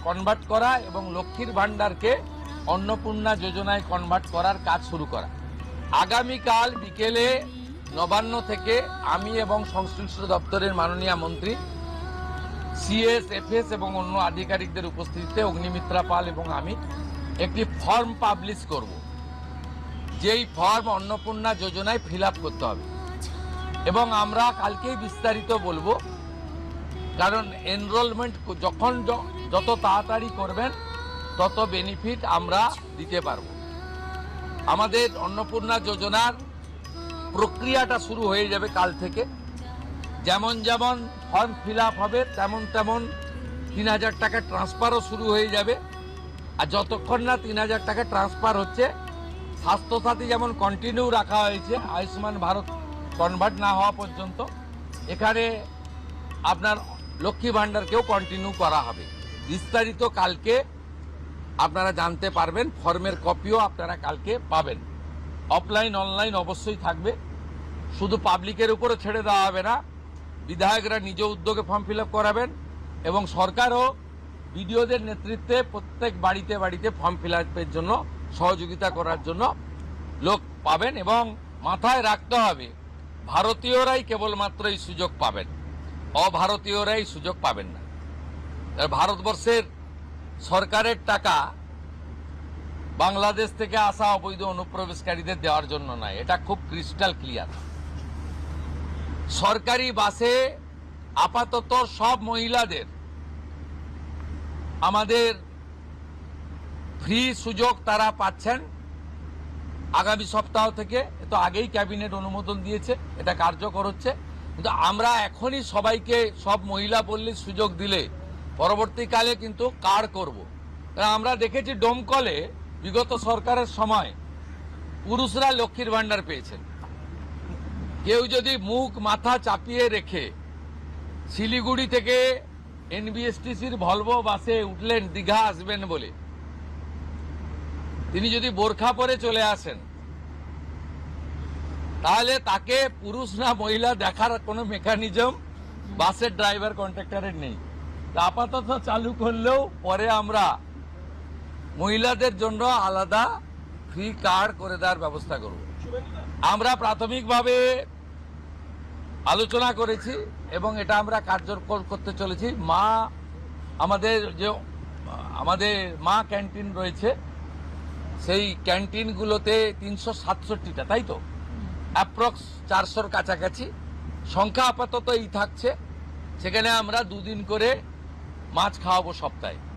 Convert করা এবং লক্ষ্মীর ভাণ্ডারকে অন্নপূর্ণা যোজনায় কনভার্ট করার কাজ শুরু করা। আগামীকাল বিকেলে নবান্ন থেকে আমি এবং সংশ্লিষ্ট দপ্তরের মাননীয় মন্ত্রী, সিএস, এফএস এবং অন্য আধিকারিকদের উপস্থিতিতে অগ্নিমিত্রা পাল এবং আমি একটি ফর্ম পাবলিশ করব, যেই ফর্ম অন্নপূর্ণা যোজনায় ফিল আপ করতে হবে এবং আমরা কালকেই বিস্তারিত বলবো। কারণ এনরোলমেন্ট যখন যত তাড়াতাড়ি করবেন তত বেনিফিট আমরা দিতে পারবো। আমাদের অন্নপূর্ণা যোজনার প্রক্রিয়াটা শুরু হয়ে যাবে কাল থেকে। যেমন যেমন ফর্ম ফিল আপ হবে তেমন তেমন ৩,০০০ টাকা ট্রান্সফারও শুরু হয়ে যাবে। আর যতক্ষণ না ৩,০০০ টাকা ট্রান্সফার হচ্ছে, স্বাস্থ্যসাথী যেমন কন্টিনিউ রাখা হয়েছে আয়ুষ্মান ভারত কনভার্ট না হওয়া পর্যন্ত, এখানে আপনার লক্ষ্মী ভাণ্ডারকেও কন্টিনিউ করা হবে। বিস্তারিত কালকে আপনারা জানতে পারবেন, ফর্মের কপিও আপনারা কালকে পাবেন। অফলাইন অনলাইন অবশ্যই থাকবে, শুধু পাবলিকের উপরে ছেড়ে দেওয়া হবে না। বিধায়করা নিজ উদ্যোগে ফর্ম ফিল আপ করাবেন এবং সরকারও বিডিওদের নেতৃত্বে প্রত্যেক বাড়িতে বাড়িতে ফর্ম ফিল আপের জন্য সহযোগিতা করার জন্য লোক পাবেন। এবং মাথায় রাখতে হবে, ভারতীয়রাই কেবলমাত্র এই সুযোগ পাবেন, অভারতীয়রাই সুযোগ পাবেন না। ভারতবর্ষের সরকারের টাকা বাংলাদেশ থেকে আসা অবৈধ অনুপ্রবেশকারীদের দেওয়ার জন্য নয়, এটা খুব ক্রিস্টাল ক্লিয়ার। সরকারি বাসে আপাতত সব মহিলাদের আমাদের ফ্রি সুযোগ তারা পাচ্ছেন আগামী সপ্তাহ থেকে। তো আগেই ক্যাবিনেট অনুমোদন দিয়েছে, এটা কার্যকর হচ্ছে। কিন্তু আমরা এখনই সবাইকে সব মহিলা বললে সুযোগ দিলে পরবর্তীকালে কিন্তু কার্ড করব। আমরা দেখেছি ডোমকলে বিগত সরকারের সময় পুরুষরা লক্ষ্মীর ভাণ্ডার পেয়েছেন। কেউ যদি মুখ মাথা চাপিয়ে রেখে শিলিগুড়ি থেকে এনবিএসটিসির ভলভো বাসে উঠলেন দীঘা আসবেন বলে, তিনি যদি বোরখা পরে চলে আসেন, তাহলে তাকে পুরুষ না মহিলা দেখার কোনো মেকানিজম বাসের ড্রাইভার কন্ট্রাক্টরের নেই। আপাতত চালু করলেও পরে আমরা মহিলাদের জন্য আলাদা ফ্রি কার্ড করে দেওয়ার ব্যবস্থা করব। আমরা প্রাথমিকভাবে আলোচনা করেছি এবং এটা আমরা কার্যকর করতে চলেছি। আমাদের মা ক্যান্টিন রয়েছে, সেই ক্যান্টিনগুলোতে ৩৬৭টা, তাই তো অ্যাপ্রক্স ৪০০-র কাছাকাছি সংখ্যা আপাতত এই থাকছে। সেখানে আমরা ২ দিন করে মাছ খাওয়াবো সপ্তাহে।